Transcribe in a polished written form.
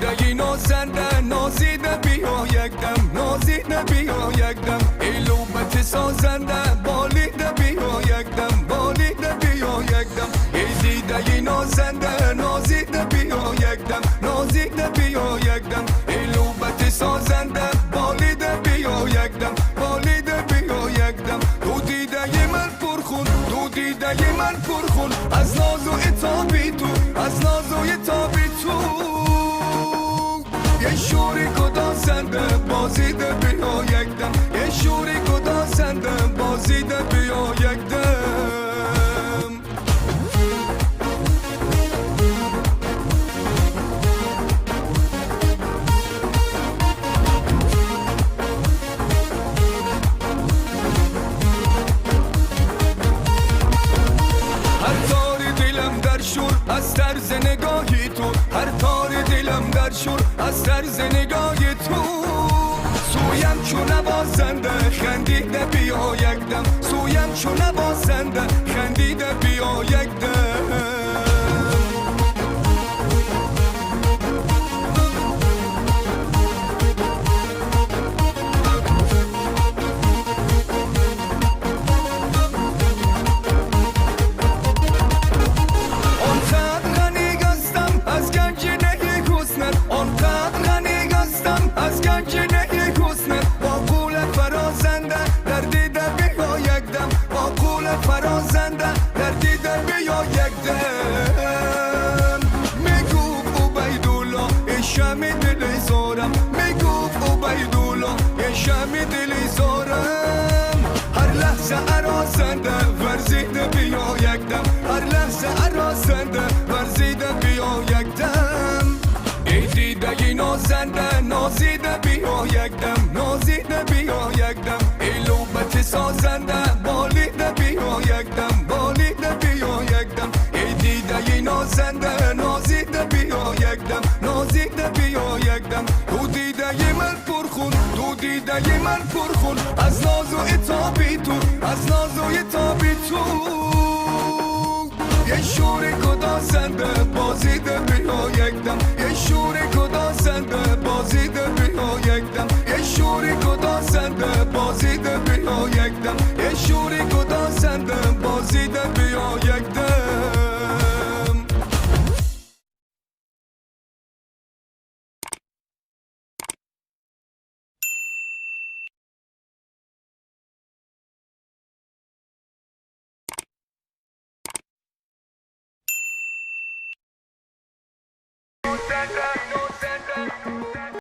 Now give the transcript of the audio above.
دیدگی نازنده نازیده بیا یک دم نازیده بیا یک دم ای لوبت سازنده بالیده بیا یک دم بالیده بیا یک دم ای دیدگی نازنده نازیده بیا یک دم نازیده بیا یک دم ای لوبت سازنده بالیده بیا یک دم بالیده بیا یک دم تو دیدگی من پرخون تو دیدگی من پرخون از ناز و اتابی تو از ناز و اتابی تو یه شوری کدا سنده بازیده بیا یک دم یه شوری کدا سنده بازیده بیا یک دم هر تاری دلم در شور از طرز نگاهی تو هر تاری دلم در شور از طرز نگاهی تو سویم چون نوازنده خندیده بیا یک دم سویم چون نوازنده خندیده بیا یک دم از گنجینه حسنت با قول فرازنده در دیده بیا یک دم با قول فرازنده در دیده بیا یک دم میگفت عبیدالله ای شمع دل زارم میگفت عبیدالله ای شمع دل زارم هر لحظه ارازنده ورزیده بیا یک دم هر لحظه ارازنده ورزیده بیا یک دم ای دیدگی نازنده نازیده بیا یک دم نازیده بیا یک دم ای لوبت سازنده بالیده بیا یک دم بالیده بیا یک دم ای دیدگی نازنده نازیده بیا یک دم نازیده بیا یک دم تو دیدگی من پرخون تو دیدگی من پرخون از ناز و اتابی تو از ناز و اتابی تو یه شوری کدا سنده بازیده بیا یک دم یه شوری کدا سنده بازیده بیا یک دم یه شوری کدا سنده بازیده بیا یک دم یه شوری کدا سنده بازیده بیا یک دم